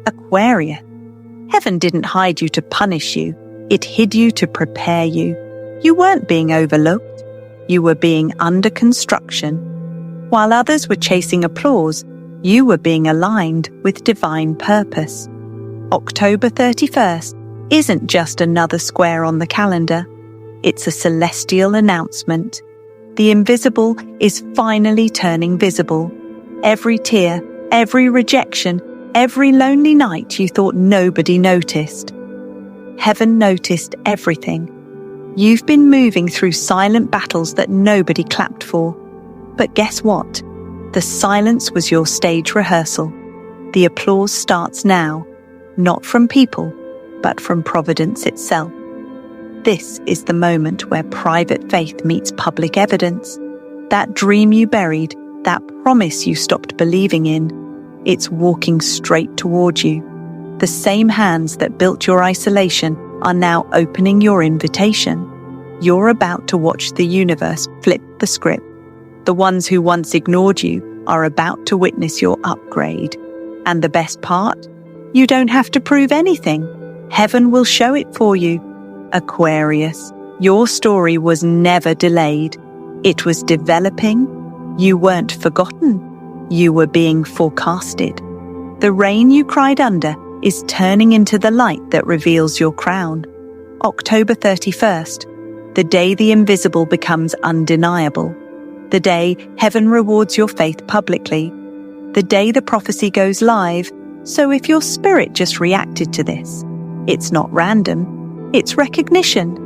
Aquarius. Heaven didn't hide you to punish you. It hid you to prepare you. You weren't being overlooked. You were being under construction. While others were chasing applause, you were being aligned with divine purpose. October 31st isn't just another square on the calendar. It's a celestial announcement. The invisible is finally turning visible. Every tear, every rejection, every lonely night you thought nobody noticed. Heaven noticed everything. You've been moving through silent battles that nobody clapped for. But guess what? The silence was your stage rehearsal. The applause starts now, not from people, but from Providence itself. This is the moment where private faith meets public evidence. That dream you buried, that promise you stopped believing in, it's walking straight toward you. The same hands that built your isolation are now opening your invitation. You're about to watch the universe flip the script. The ones who once ignored you are about to witness your upgrade. And the best part? You don't have to prove anything. Heaven will show it for you. Aquarius, your story was never delayed. It was developing. You weren't forgotten. You were being forecasted. The rain you cried under is turning into the light that reveals your crown. October 31st, the day the invisible becomes undeniable. The day heaven rewards your faith publicly. The day the prophecy goes live. So if your spirit just reacted to this, it's not random. It's recognition.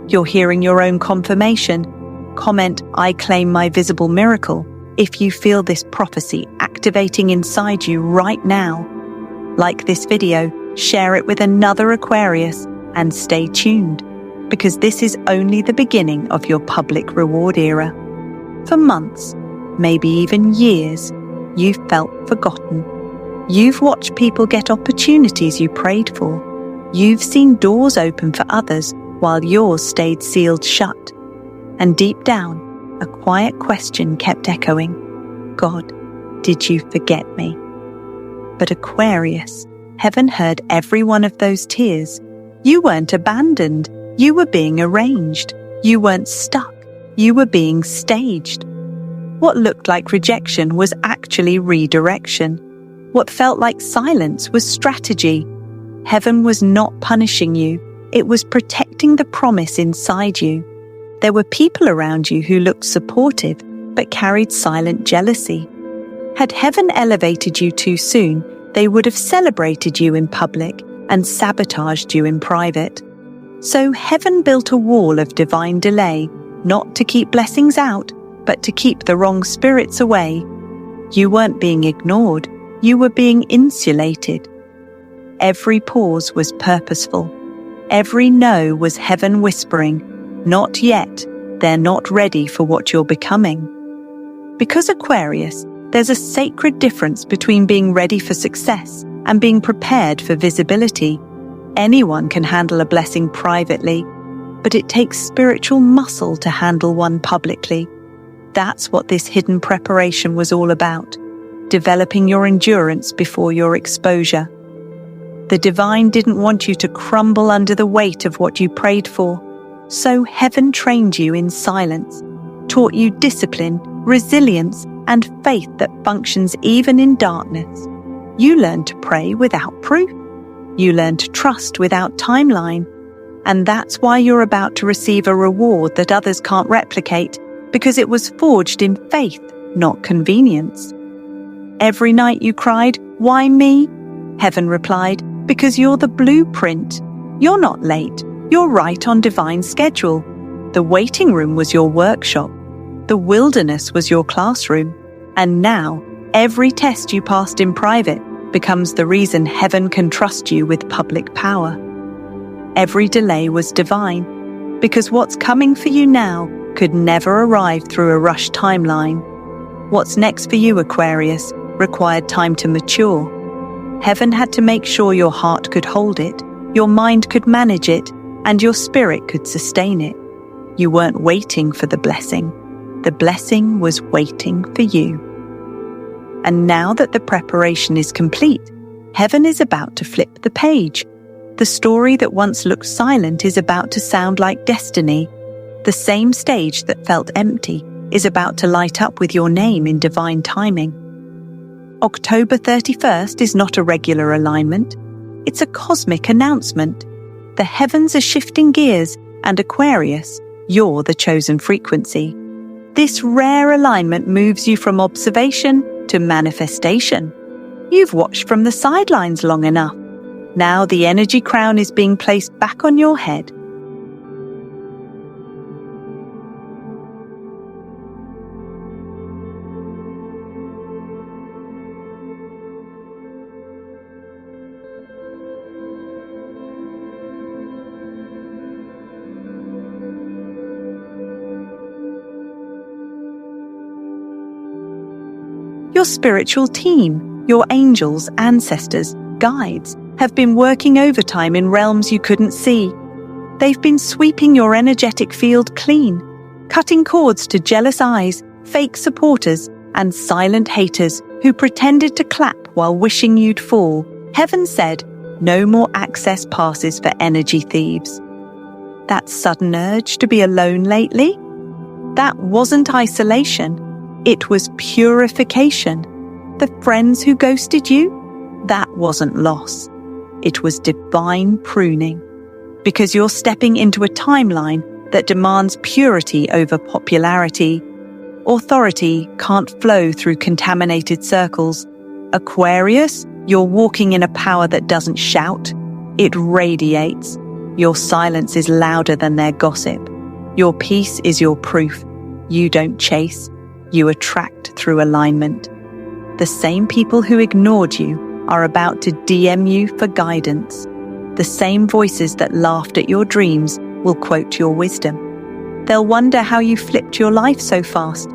You're hearing your own confirmation. Comment, "I claim my visible miracle," if you feel this prophecy activating inside you right now. Like this video, share it with another Aquarius, and stay tuned, because this is only the beginning of your public reward era. For months, maybe even years, you've felt forgotten. You've watched people get opportunities you prayed for. You've seen doors open for others while yours stayed sealed shut. And deep down, a quiet question kept echoing. God, did you forget me? But Aquarius, heaven heard every one of those tears. You weren't abandoned. You were being arranged. You weren't stuck. You were being staged. What looked like rejection was actually redirection. What felt like silence was strategy. Heaven was not punishing you. It was protecting the promise inside you. There were people around you who looked supportive, but carried silent jealousy. Had heaven elevated you too soon, they would have celebrated you in public and sabotaged you in private. So heaven built a wall of divine delay, not to keep blessings out, but to keep the wrong spirits away. You weren't being ignored. You were being insulated. Every pause was purposeful. Every no was heaven whispering, "Not yet. They're not ready for what you're becoming." Because Aquarius, there's a sacred difference between being ready for success and being prepared for visibility. Anyone can handle a blessing privately, but it takes spiritual muscle to handle one publicly. That's what this hidden preparation was all about, developing your endurance before your exposure. The divine didn't want you to crumble under the weight of what you prayed for, so heaven trained you in silence, taught you discipline, resilience, and faith that functions even in darkness. You learned to pray without proof. You learned to trust without timeline. And that's why you're about to receive a reward that others can't replicate, because it was forged in faith, not convenience. Every night you cried, "Why me?" Heaven replied, "Because you're the blueprint. You're not late. You're right on divine schedule. The waiting room was your workshop. The wilderness was your classroom. And now, every test you passed in private becomes the reason heaven can trust you with public power. Every delay was divine, because what's coming for you now could never arrive through a rushed timeline. What's next for you, Aquarius, required time to mature. Heaven had to make sure your heart could hold it, your mind could manage it, and your spirit could sustain it. You weren't waiting for the blessing. The blessing was waiting for you. And now that the preparation is complete, Heaven is about to flip the page. The story that once looked silent is about to sound like destiny. The same stage that felt empty is about to light up with your name in divine timing. October 31st is not a regular alignment. It's a cosmic announcement. The heavens are shifting gears, and Aquarius, you're the chosen frequency. This rare alignment moves you from observation to manifestation. You've watched from the sidelines long enough. Now the energy crown is being placed back on your head. Your spiritual team, your angels, ancestors, guides, have been working overtime in realms you couldn't see. They've been sweeping your energetic field clean, cutting cords to jealous eyes, fake supporters, and silent haters who pretended to clap while wishing you'd fall. Heaven said, no more access passes for energy thieves. That sudden urge to be alone lately? That wasn't isolation. It was purification. The friends who ghosted you? That wasn't loss. It was divine pruning. Because you're stepping into a timeline that demands purity over popularity. Authority can't flow through contaminated circles. Aquarius, you're walking in a power that doesn't shout. It radiates. Your silence is louder than their gossip. Your peace is your proof. You don't chase. You attract through alignment. The same people who ignored you are about to DM you for guidance. The same voices that laughed at your dreams will quote your wisdom. They'll wonder how you flipped your life so fast.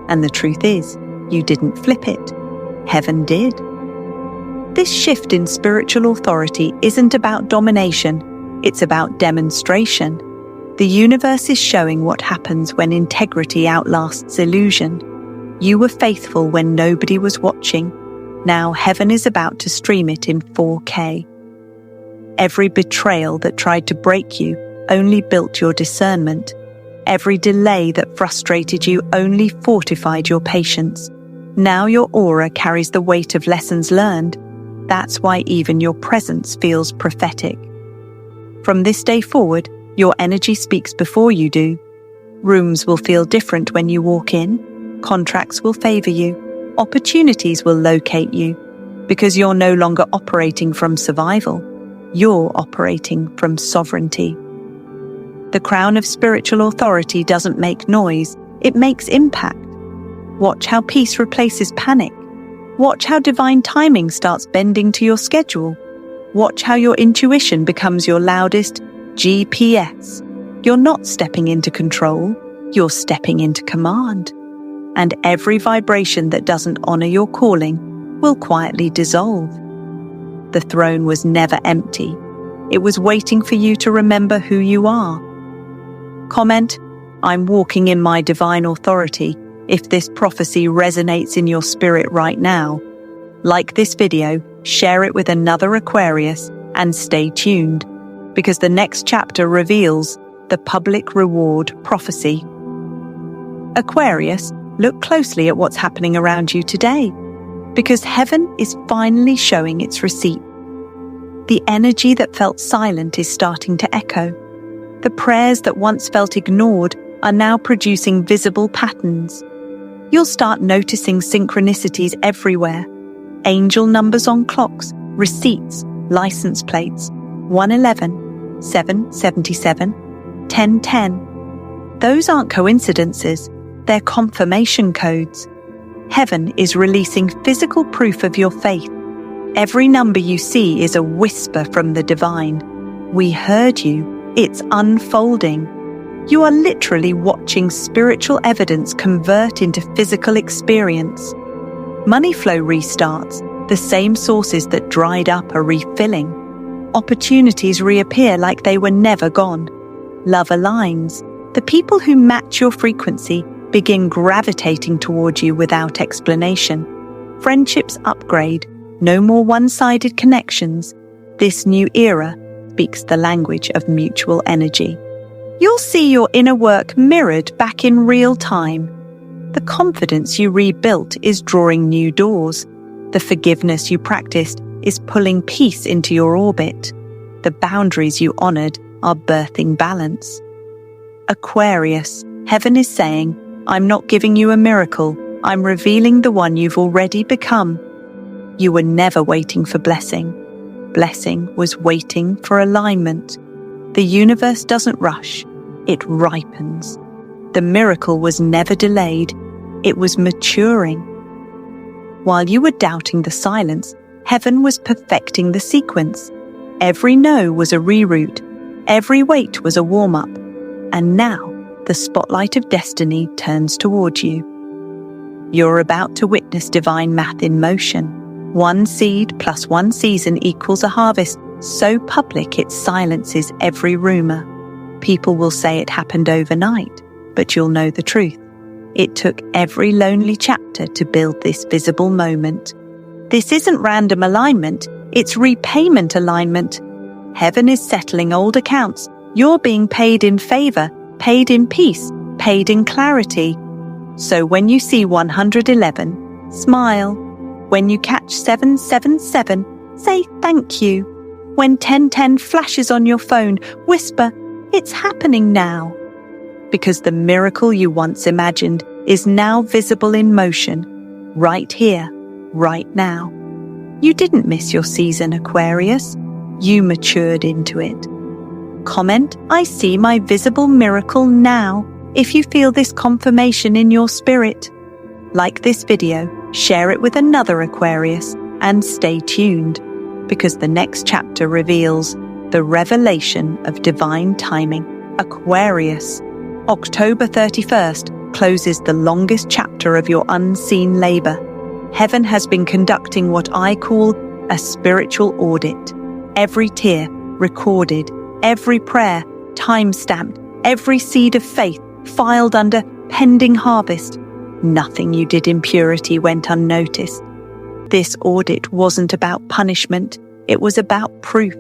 And the truth is, you didn't flip it. Heaven did. This shift in spiritual authority isn't about domination. It's about demonstration. The universe is showing what happens when integrity outlasts illusion. You were faithful when nobody was watching. Now heaven is about to stream it in 4K. Every betrayal that tried to break you only built your discernment. Every delay that frustrated you only fortified your patience. Now your aura carries the weight of lessons learned. That's why even your presence feels prophetic. From this day forward, your energy speaks before you do. Rooms will feel different when you walk in. Contracts will favor you. Opportunities will locate you. Because you're no longer operating from survival. You're operating from sovereignty. The crown of spiritual authority doesn't make noise. It makes impact. Watch how peace replaces panic. Watch how divine timing starts bending to your schedule. Watch how your intuition becomes your loudest GPS. You're not stepping into control. You're stepping into command. And every vibration that doesn't honor your calling will quietly dissolve. The throne was never empty. It was waiting for you to remember who you are. Comment, I'm walking in my divine authority, if this prophecy resonates in your spirit right now. Like this video, share it with another Aquarius, and stay tuned, because the next chapter reveals the public reward prophecy. Aquarius, look closely at what's happening around you today, because heaven is finally showing its receipt. The energy that felt silent is starting to echo. The prayers that once felt ignored are now producing visible patterns. You'll start noticing synchronicities everywhere. Angel numbers on clocks, receipts, license plates, 111, 777, 1010. Those aren't coincidences. They're confirmation codes. Heaven is releasing physical proof of your faith. Every number you see is a whisper from the divine. We heard you. It's unfolding. You are literally watching spiritual evidence convert into physical experience. Money flow restarts. The same sources that dried up are refilling. Opportunities reappear like they were never gone. Love aligns. The people who match your frequency begin gravitating toward you without explanation. Friendships upgrade. No more one-sided connections. This new era speaks the language of mutual energy. You'll see your inner work mirrored back in real time. The confidence you rebuilt is drawing new doors. The forgiveness you practiced is pulling peace into your orbit. The boundaries you honored are birthing balance. Aquarius, heaven is saying, I'm not giving you a miracle. I'm revealing the one you've already become. You were never waiting for blessing. Blessing was waiting for alignment. The universe doesn't rush. It ripens. The miracle was never delayed. It was maturing. While you were doubting the silence, heaven was perfecting the sequence. Every no was a reroute. Every wait was a warm-up. And now, the spotlight of destiny turns toward you. You're about to witness divine math in motion. 1 seed plus 1 season equals a harvest, so public it silences every rumor. People will say it happened overnight, but you'll know the truth. It took every lonely chapter to build this visible moment. This isn't random alignment, it's repayment alignment. Heaven is settling old accounts. You're being paid in favor, paid in peace, paid in clarity. So when you see 111, smile. When you catch 777, say thank you. When 1010 flashes on your phone, whisper, it's happening now. Because the miracle you once imagined is now visible in motion, right here, right now. You didn't miss your season, Aquarius. You matured into it. Comment, I see my visible miracle now, if you feel this confirmation in your spirit. Like this video, share it with another Aquarius, and stay tuned, because the next chapter reveals the revelation of divine timing. Aquarius, October 31st closes the longest chapter of your unseen labor. Heaven has been conducting what I call a spiritual audit. Every tear recorded, every prayer time-stamped, every seed of faith filed under pending harvest. Nothing you did in purity went unnoticed. This audit wasn't about punishment, it was about proof.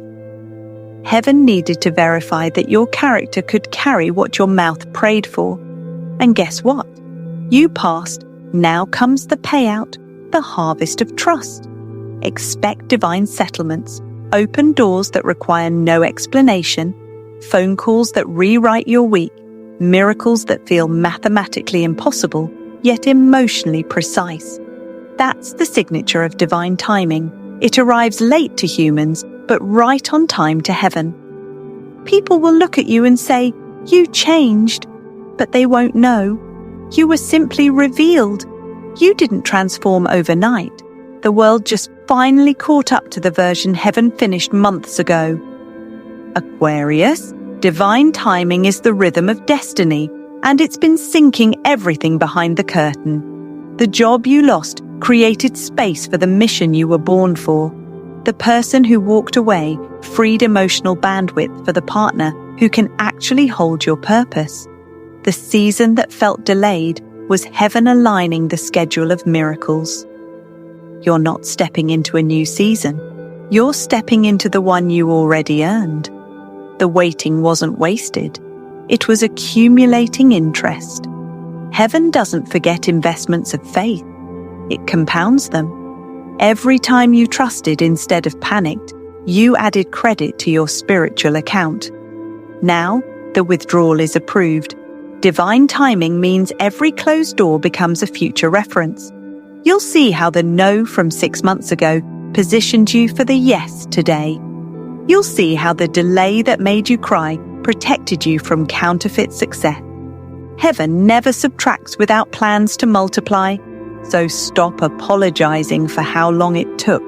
Heaven needed to verify that your character could carry what your mouth prayed for. And guess what? You passed. Now comes the payout, the harvest of trust. Expect divine settlements, open doors that require no explanation, phone calls that rewrite your week, miracles that feel mathematically impossible, yet emotionally precise. That's the signature of divine timing. It arrives late to humans, but right on time to heaven. People will look at you and say, you changed, but they won't know. You were simply revealed. You didn't transform overnight. The world just finally caught up to the version heaven finished months ago. Aquarius, divine timing is the rhythm of destiny, and it's been sinking everything behind the curtain. The job you lost created space for the mission you were born for. The person who walked away freed emotional bandwidth for the partner who can actually hold your purpose. The season that felt delayed was heaven aligning the schedule of miracles. You're not stepping into a new season. You're stepping into the one you already earned. The waiting wasn't wasted. It was accumulating interest. Heaven doesn't forget investments of faith. It compounds them. Every time you trusted instead of panicked, you added credit to your spiritual account. Now, the withdrawal is approved. Divine timing means every closed door becomes a future reference. You'll see how the no from 6 months ago positioned you for the yes today. You'll see how the delay that made you cry protected you from counterfeit success. Heaven never subtracts without plans to multiply, so stop apologizing for how long it took.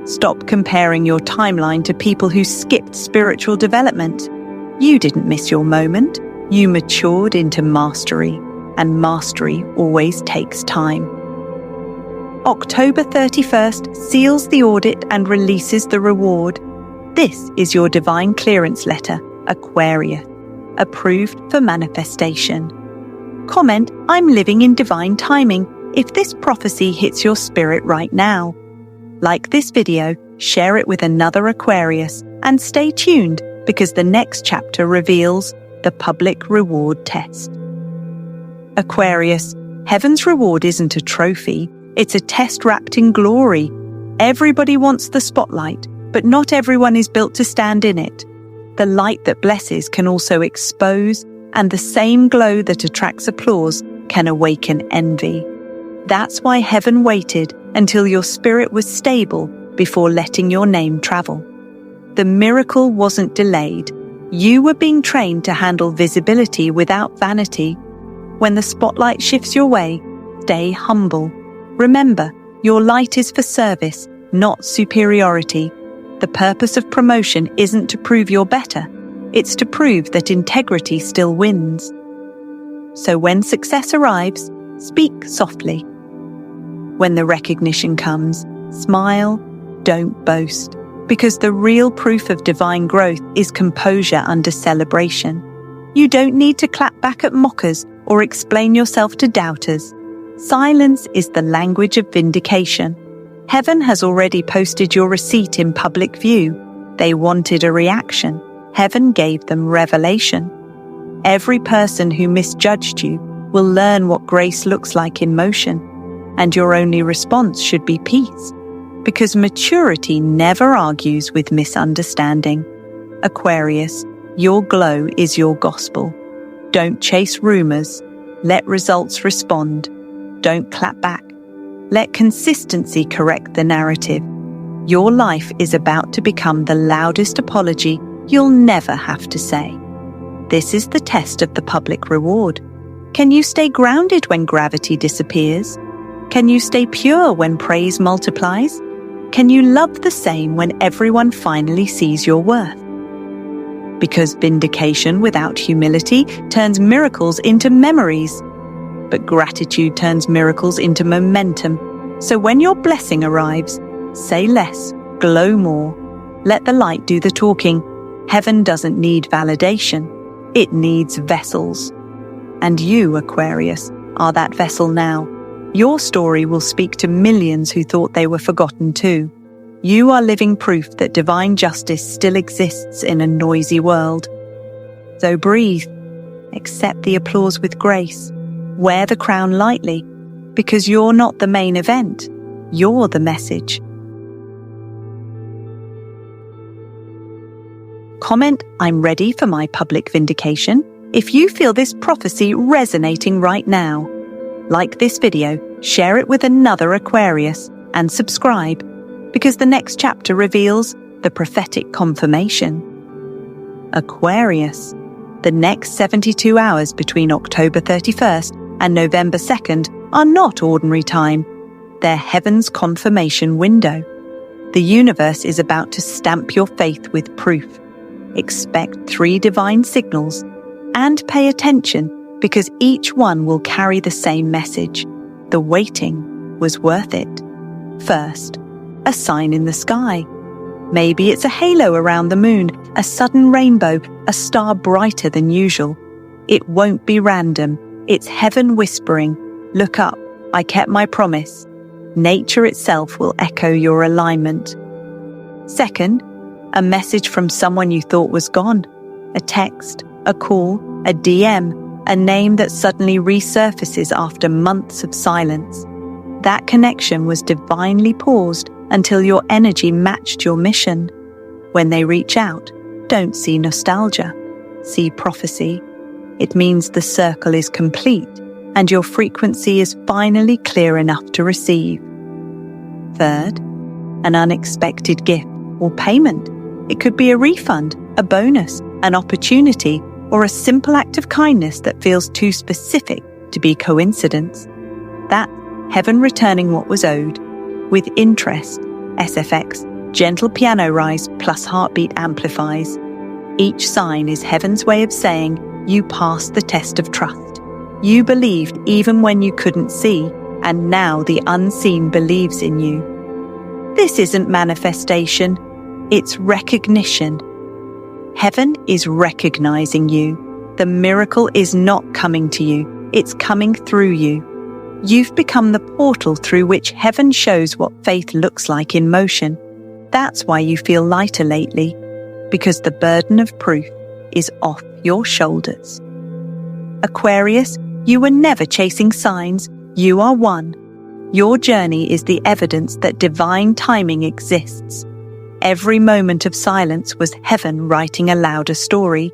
Stop comparing your timeline to people who skipped spiritual development. You didn't miss your moment. You matured into mastery, and mastery always takes time. October 31st seals the audit and releases the reward. This is your divine clearance letter, Aquarius, approved for manifestation. Comment, I'm living in divine timing, if this prophecy hits your spirit right now. Like this video, share it with another Aquarius, and stay tuned because the next chapter reveals the public reward test. Aquarius, heaven's reward isn't a trophy, it's a test wrapped in glory. Everybody wants the spotlight, but not everyone is built to stand in it. The light that blesses can also expose, and the same glow that attracts applause can awaken envy. That's why heaven waited until your spirit was stable before letting your name travel. The miracle wasn't delayed. You were being trained to handle visibility without vanity. When the spotlight shifts your way, stay humble. Remember, your light is for service, not superiority. The purpose of promotion isn't to prove you're better. It's to prove that integrity still wins. So when success arrives, speak softly. When the recognition comes, smile, don't boast, because the real proof of divine growth is composure under celebration. You don't need to clap back at mockers or explain yourself to doubters. Silence is the language of vindication. Heaven has already posted your receipt in public view. They wanted a reaction. Heaven gave them revelation. Every person who misjudged you will learn what grace looks like in motion, and your only response should be peace, because maturity never argues with misunderstanding. Aquarius, your glow is your gospel. Don't chase rumors. Let results respond. Don't clap back. Let consistency correct the narrative. Your life is about to become the loudest apology you'll never have to say. This is the test of the public reward. Can you stay grounded when gravity disappears? Can you stay pure when praise multiplies? Can you love the same when everyone finally sees your worth? Because vindication without humility turns miracles into memories, but gratitude turns miracles into momentum. So when your blessing arrives, say less, glow more. Let the light do the talking. Heaven doesn't need validation. It needs vessels. And you, Aquarius, are that vessel now. Your story will speak to millions who thought they were forgotten too. You are living proof that divine justice still exists in a noisy world. So breathe. Accept the applause with grace. Wear the crown lightly, because you're not the main event. You're the message. Comment, "I'm ready for my public vindication," if you feel this prophecy resonating right now. Like this video, share it with another Aquarius, and subscribe, because the next chapter reveals the prophetic confirmation. Aquarius, the next 72 hours between October 31st and November 2nd are not ordinary time. They're heaven's confirmation window. The universe is about to stamp your faith with proof. Expect 3 divine signals and pay attention, because each one will carry the same message. The waiting was worth it. First, a sign in the sky. Maybe it's a halo around the moon, a sudden rainbow, a star brighter than usual. It won't be random. It's heaven whispering, "Look up, I kept my promise." Nature itself will echo your alignment. Second, a message from someone you thought was gone. A text, a call, a DM, a name that suddenly resurfaces after months of silence. That connection was divinely paused until your energy matched your mission. When they reach out, don't see nostalgia, see prophecy. It means the circle is complete and your frequency is finally clear enough to receive. Third, an unexpected gift or payment. It could be a refund, a bonus, an opportunity, or a simple act of kindness that feels too specific to be coincidence. That's heaven returning what was owed. With interest, SFX, gentle piano rise plus heartbeat amplifies. Each sign is heaven's way of saying you passed the test of trust. You believed even when you couldn't see, and now the unseen believes in you. This isn't manifestation, it's recognition. Heaven is recognizing you. The miracle is not coming to you, it's coming through you. You've become the portal through which heaven shows what faith looks like in motion. That's why you feel lighter lately, because the burden of proof is off your shoulders. Aquarius, you were never chasing signs, you are one. Your journey is the evidence that divine timing exists. Every moment of silence was heaven writing a louder story.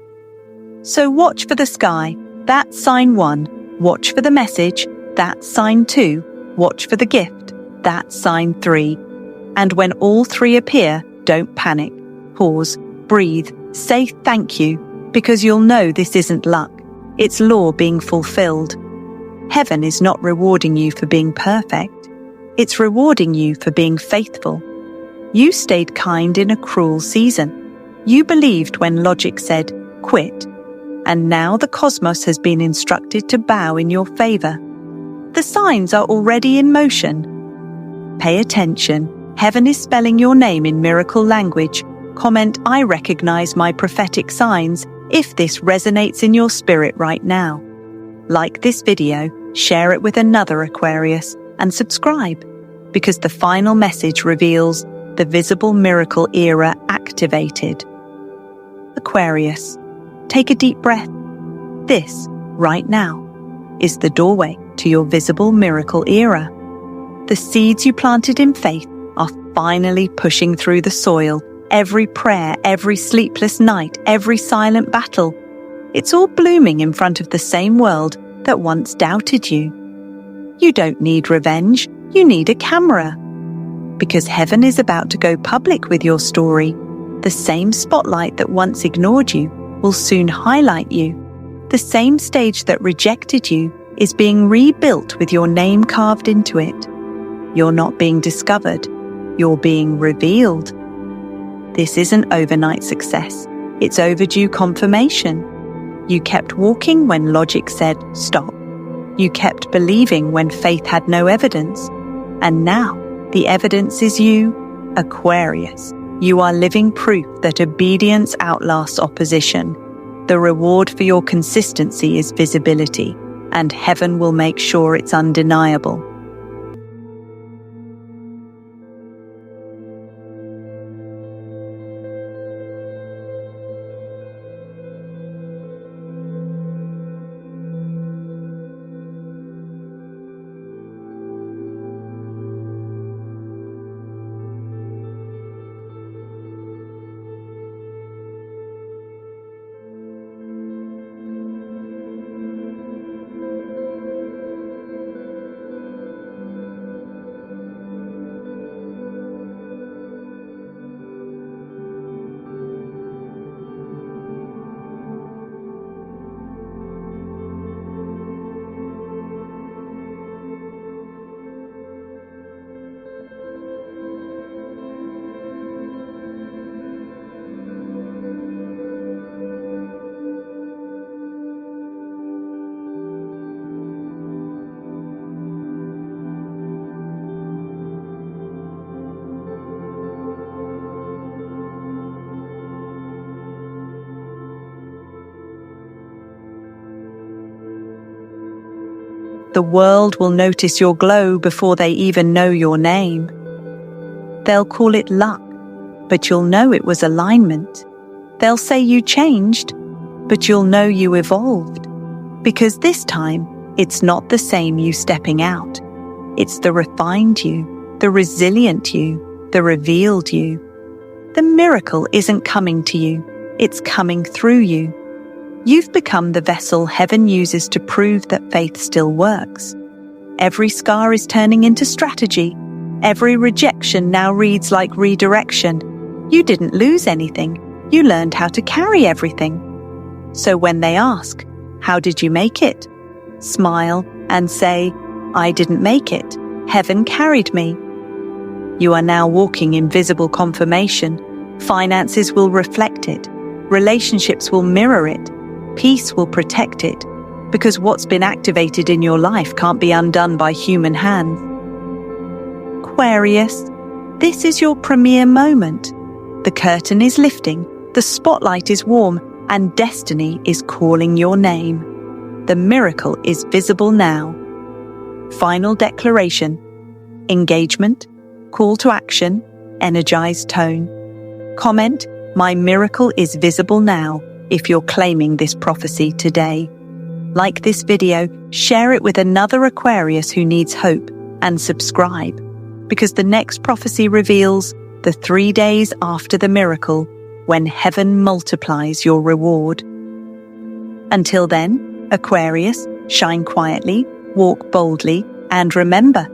So watch for the sky, that's sign 1. Watch for the message, that's sign 2. Watch for the gift, that's sign 3. And when all 3 appear, don't panic. Pause, breathe, say thank you, because you'll know this isn't luck. It's law being fulfilled. Heaven is not rewarding you for being perfect. It's rewarding you for being faithful. You stayed kind in a cruel season. You believed when logic said, quit. And now the cosmos has been instructed to bow in your favor. The signs are already in motion. Pay attention. Heaven is spelling your name in miracle language. Comment, I recognize my prophetic signs, if this resonates in your spirit right now. Like this video, share it with another Aquarius, and subscribe, because the final message reveals the visible miracle era activated. Aquarius, take a deep breath. This, right now, is the doorway to your visible miracle era. The seeds you planted in faith are finally pushing through the soil. Every prayer, every sleepless night, every silent battle. It's all blooming in front of the same world that once doubted you. You don't need revenge, you need a camera. Because heaven is about to go public with your story. The same spotlight that once ignored you will soon highlight you. The same stage that rejected you is being rebuilt with your name carved into it. You're not being discovered, you're being revealed. This isn't overnight success, it's overdue confirmation. You kept walking when logic said stop. You kept believing when faith had no evidence. And now, the evidence is you, Aquarius. You are living proof that obedience outlasts opposition. The reward for your consistency is visibility, and heaven will make sure it's undeniable. The world will notice your glow before they even know your name. They'll call it luck, but you'll know it was alignment. They'll say you changed, but you'll know you evolved. Because this time, it's not the same you stepping out. It's the refined you, the resilient you, the revealed you. The miracle isn't coming to you, it's coming through you. You've become the vessel heaven uses to prove that faith still works. Every scar is turning into strategy. Every rejection now reads like redirection. You didn't lose anything. You learned how to carry everything. So when they ask, how did you make it? Smile and say, I didn't make it. Heaven carried me. You are now walking in visible confirmation. Finances will reflect it. Relationships will mirror it. Peace will protect it, because what's been activated in your life can't be undone by human hands. Aquarius, this is your premier moment. The curtain is lifting, the spotlight is warm, and destiny is calling your name. The miracle is visible now. final declaration, engagement, call to action, energized tone. Comment, "My miracle is visible now," if you're claiming this prophecy today. Like this video, share it with another Aquarius who needs hope, and subscribe, because the next prophecy reveals the 3 days after the miracle, when heaven multiplies your reward. Until then, Aquarius, shine quietly, walk boldly, and remember,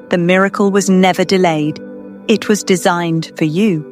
the miracle was never delayed. It was designed for you.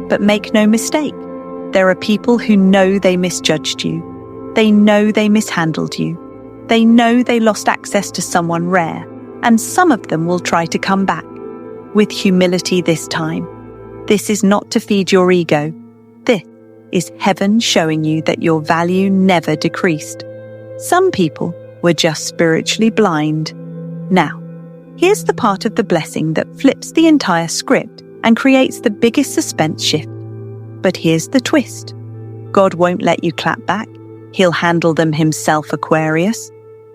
But make no mistake, there are people who know they misjudged you. They know they mishandled you. They know they lost access to someone rare, and some of them will try to come back, with humility this time. This is not to feed your ego. This is heaven showing you that your value never decreased. Some people were just spiritually blind. Now, here's the part of the blessing that flips the entire script and creates the biggest suspense shift. But here's the twist. God won't let you clap back. He'll handle them himself, Aquarius.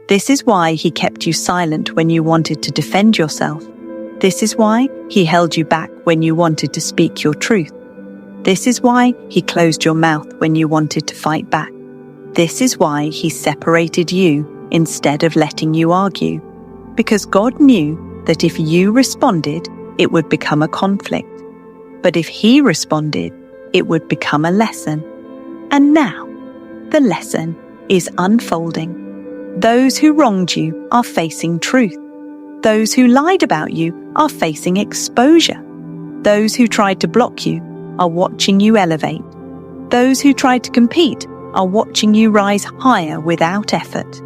This is why he kept you silent when you wanted to defend yourself. This is why he held you back when you wanted to speak your truth. This is why he closed your mouth when you wanted to fight back. This is why he separated you instead of letting you argue. Because God knew that if you responded, it would become a conflict. But if he responded, it would become a lesson. And now, the lesson is unfolding. Those who wronged you are facing truth. Those who lied about you are facing exposure. Those who tried to block you are watching you elevate. Those who tried to compete are watching you rise higher without effort.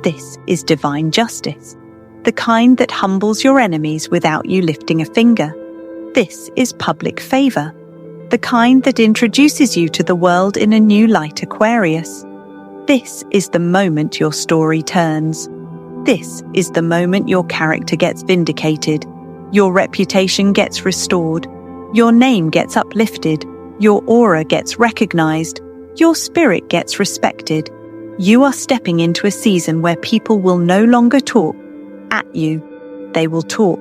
This is divine justice, the kind that humbles your enemies without you lifting a finger. This is public favor, the kind that introduces you to the world in a new light, Aquarius. This is the moment your story turns. This is the moment your character gets vindicated, your reputation gets restored, your name gets uplifted, your aura gets recognized, your spirit gets respected. You are stepping into a season where people will no longer talk at you. They will talk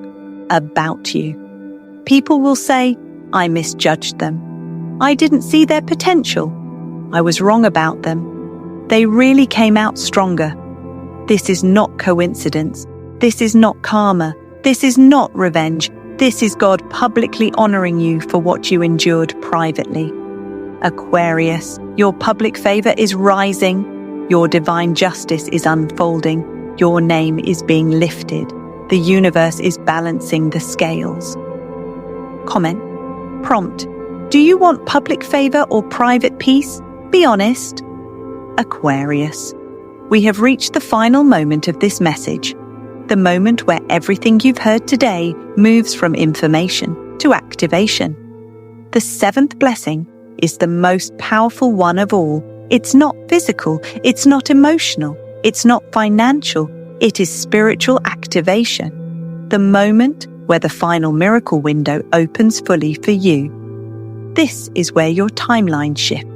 about you. People will say, I misjudged them. I didn't see their potential. I was wrong about them. They really came out stronger. This is not coincidence. This is not karma. This is not revenge. This is God publicly honoring you for what you endured privately. Aquarius, your public favor is rising. Your divine justice is unfolding. Your name is being lifted. The universe is balancing the scales. Comment. Prompt. Do you want public favor or private peace? Be honest. Aquarius. We have reached the final moment of this message, the moment where everything you've heard today moves from information to activation. The seventh blessing is the most powerful one of all. It's not physical, it's not emotional, it's not financial, it is spiritual activation. The moment where the final miracle window opens fully for you. This is where your timeline shifts.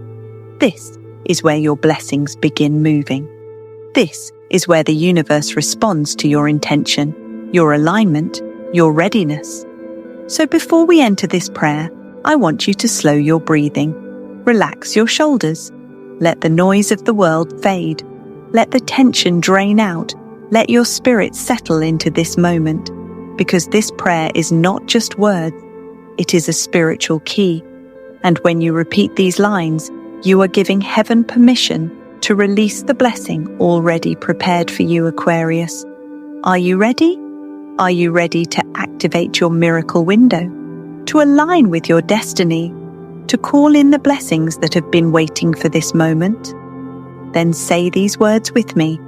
This is where your blessings begin moving. This is where the universe responds to your intention, your alignment, your readiness. So before we enter this prayer, I want you to slow your breathing. Relax your shoulders. Let the noise of the world fade. Let the tension drain out. Let your spirit settle into this moment, because this prayer is not just words, it is a spiritual key. And when you repeat these lines, you are giving heaven permission to release the blessing already prepared for you, Aquarius. Are you ready? Are you ready to activate your miracle window, to align with your destiny, to call in the blessings that have been waiting for this moment? Then say these words with me,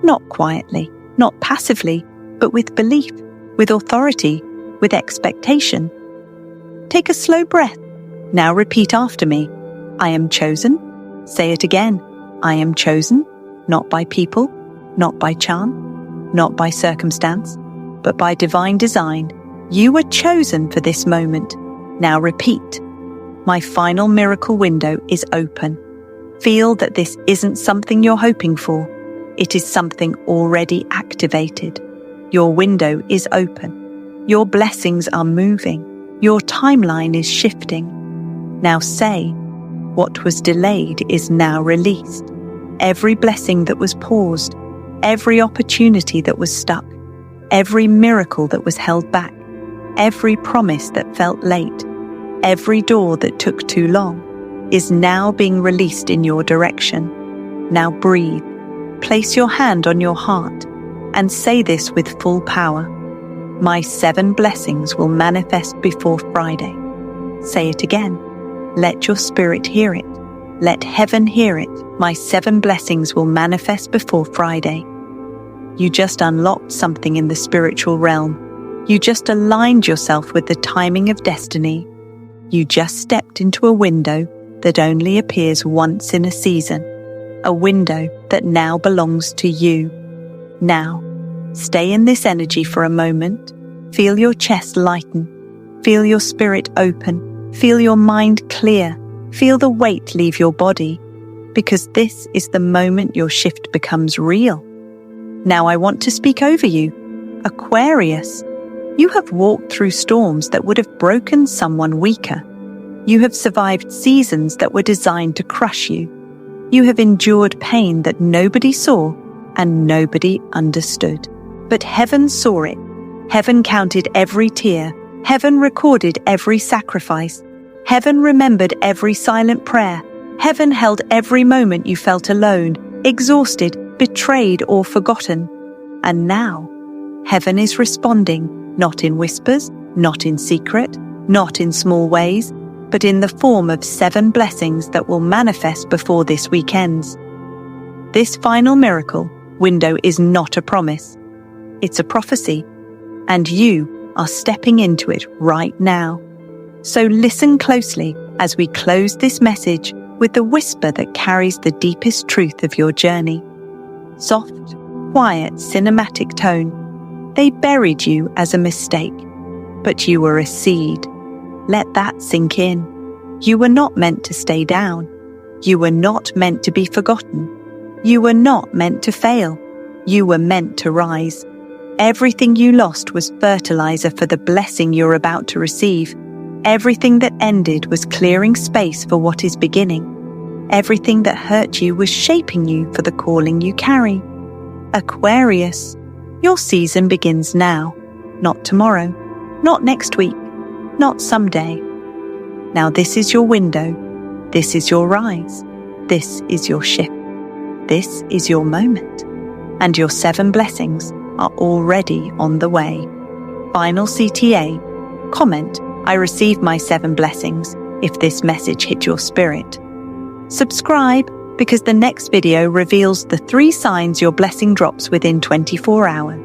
not quietly, not passively, but with belief, with authority, with expectation. Take a slow breath. Now repeat after me. I am chosen. Say it again. I am chosen, not by people, not by chance, not by circumstance, but by divine design. You were chosen for this moment. Now repeat. My final miracle window is open. Feel that this isn't something you're hoping for. It is something already activated. Your window is open. Your blessings are moving. Your timeline is shifting. Now say, what was delayed is now released. Every blessing that was paused, every opportunity that was stuck, every miracle that was held back, every promise that felt late, every door that took too long, is now being released in your direction. Now breathe, place your hand on your heart, and say this with full power. My 7 blessings will manifest before Friday. Say it again. Let your spirit hear it. Let heaven hear it. My 7 blessings will manifest before Friday. You just unlocked something in the spiritual realm. You just aligned yourself with the timing of destiny. You just stepped into a window that only appears once in a season, a window that now belongs to you. Now, stay in this energy for a moment. Feel your chest lighten. Feel your spirit open. Feel your mind clear. Feel the weight leave your body, because this is the moment your shift becomes real. Now I want to speak over you. Aquarius, you have walked through storms that would have broken someone weaker. You have survived seasons that were designed to crush you. You have endured pain that nobody saw and nobody understood. But heaven saw it. Heaven counted every tear. Heaven recorded every sacrifice. Heaven remembered every silent prayer. Heaven held every moment you felt alone, exhausted, betrayed, or forgotten. And now, heaven is responding, not in whispers, not in secret, not in small ways, but in the form of 7 blessings that will manifest before this week ends. This final miracle window is not a promise. It's a prophecy, and you are stepping into it right now. So listen closely as we close this message with the whisper that carries the deepest truth of your journey. Soft, quiet, cinematic tone. They buried you as a mistake, but you were a seed. Let that sink in. You were not meant to stay down. You were not meant to be forgotten. You were not meant to fail. You were meant to rise. Everything you lost was fertilizer for the blessing you're about to receive. Everything that ended was clearing space for what is beginning. Everything that hurt you was shaping you for the calling you carry. Aquarius, your season begins now, not tomorrow, not next week, not someday. Now this is your window. This is your rise. This is your shift. This is your moment. And your 7 blessings are already on the way. Final CTA. Comment, I received my 7 blessings, if this message hit your spirit. Subscribe, because the next video reveals the 3 signs your blessing drops within 24 hours.